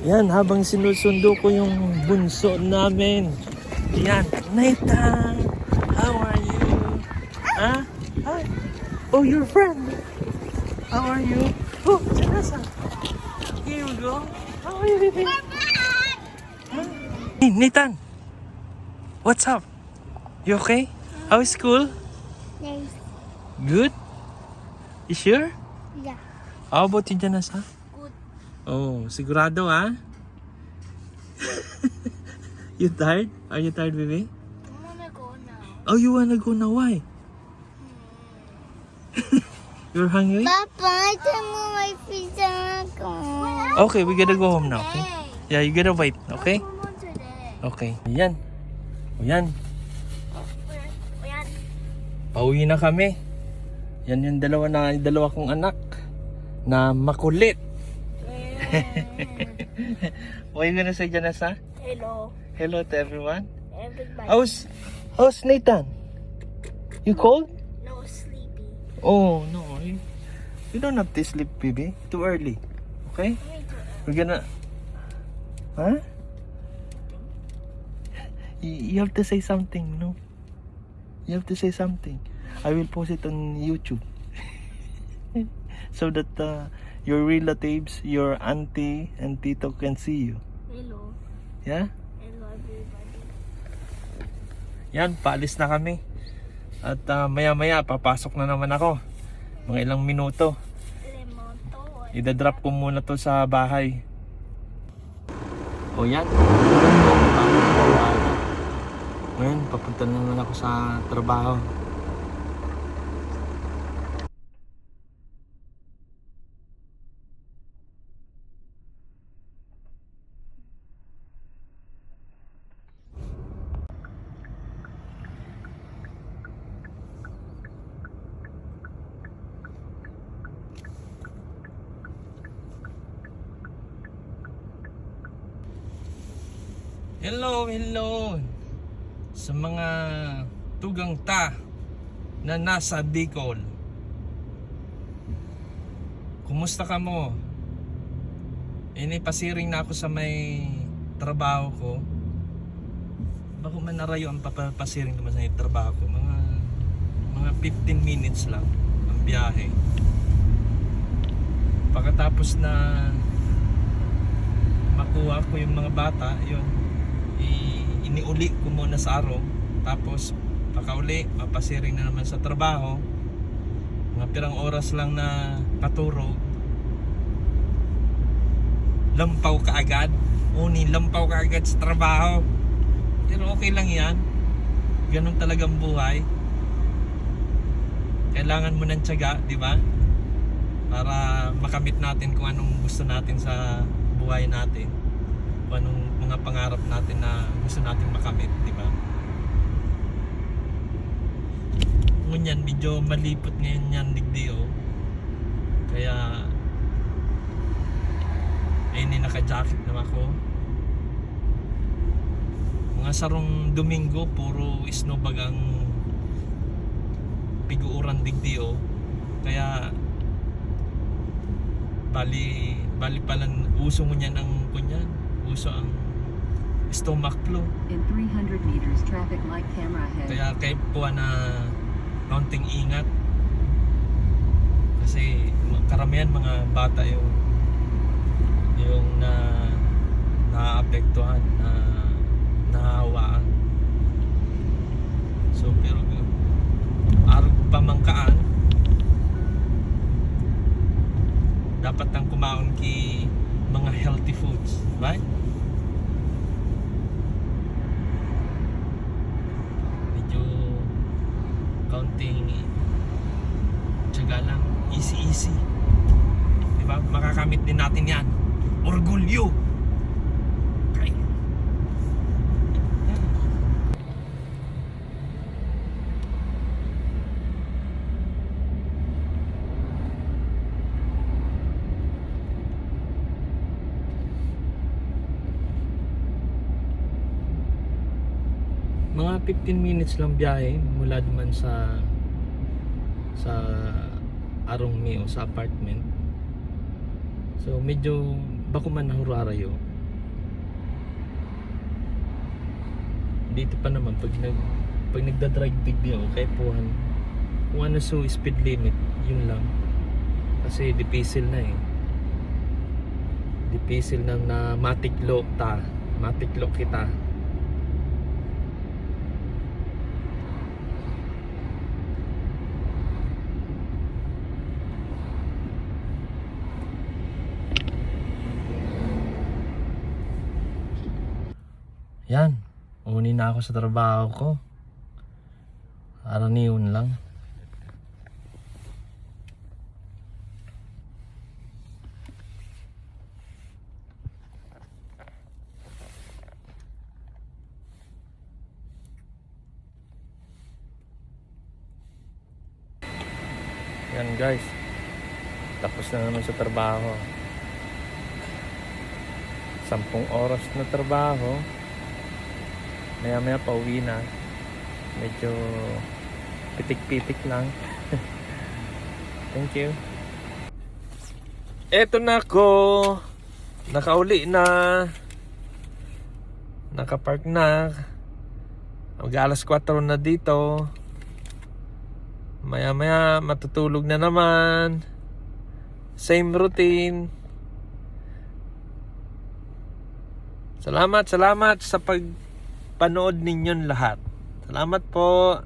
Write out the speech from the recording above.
Yan, habang sinusundo ko yung bunso namin. Yan, Nathan, how are you? Huh? Hi. Oh, your friend. How are you? Oh, Janasa. Here we go. How are you? Huh? Hey, Nathan. What's up? You okay? How is school? Nice. Good? You sure? Yeah. How about you, Janasa? Good. Oh, sigurado ah? You tired? Are you tired, baby? I wanna go now. Oh, you wanna go now? Why? You're hungry? Papa, I can move my feet and go. Okay, we gotta go home now, okay? Yeah, you gotta wait, okay? Come on today. Okay. Ayan. Ayan. Ayan. Pauwi na kami. Yan yung dalawa kong anak na makulit. What are you gonna say, Janasa? Hello, Hello to everyone. everybody. How's Nathan? You cold? No sleepy. Oh, no. You don't have to sleep, baby. Too early. Okay? Me too. We're gonna... Huh? You have to say something, no? You have to say something. I will post it on YouTube. So that your relatives, your auntie and tito can see you. Hello. Yeah? Hello, everybody. Yan, paalis na kami. At maya-maya, papasok na naman ako. Mga ilang minuto. Lemonto. Idadrop ko muna to sa bahay. O yan. Ngayon, papunta na naman ako sa trabaho. Hello sa mga tugang ta na nasa Bicol. Kumusta ka mo? Pasiring na ako sa may trabaho ko. Bako man narayo ang papasiring naman sa may trabaho ko. Mga 15 minutes lang ang biyahe. Pagkatapos na makuha ko yung mga bata, yun, iniuli ko muna sa araw. Tapos pakauli, mapasiring na naman sa trabaho. Mga pirang oras lang na paturo, lampaw ka agad. Lampaw ka agad sa trabaho. Pero okay lang yan. Ganun talagang buhay. Kailangan mo ng tiyaga, di ba? Para makamit natin kung anong gusto natin sa buhay natin. Kung anong mga pangarap natin na gusto natin makamit, di ba? Ngunyan, medyo malipot ngayon yan digdi, oh. Kaya naka-jacket naman ako. Mga sarong Domingo, puro snowbag ang piguuran digdi, oh. Kaya bali palang uso mo niyan ang kunyan. Uso ang stomach flu. In 300 meters, traffic light camera ahead. Kaya kayo po na kaunting ingat. Kasi karamihan mga bata yung naapektuhan, nahawaan. So pero araw pamangkaan, dapat ang kumaon ki mga healthy foods, right? Medyo kaunting tiyaga lang, easy. Diba? Makakamit din natin yan. Orgulyo! Okay. Mga 15 minutes lang biyahe mula naman sa Arong Meo, sa apartment. So medyo bako man nahurarayo. dito pa naman pag nagda-drive digdi ako kahit puhan kung ano so speed limit yun lang kasi dipisil na eh, dipisil nang na matiklo kita. Yan, uni na ako sa trabaho ko. Araniwan lang. Yan guys, tapos na naman sa trabaho. 10 oras na trabaho. Maya pauwi na. Medyo pitik-pitik lang. Thank you. Eto na ako. Nakauli na. Nakapark na. Mag-alas 4 na dito. Maya matutulog na naman. Same routine. Salamat sa pagpanood ninyong lahat. Salamat po.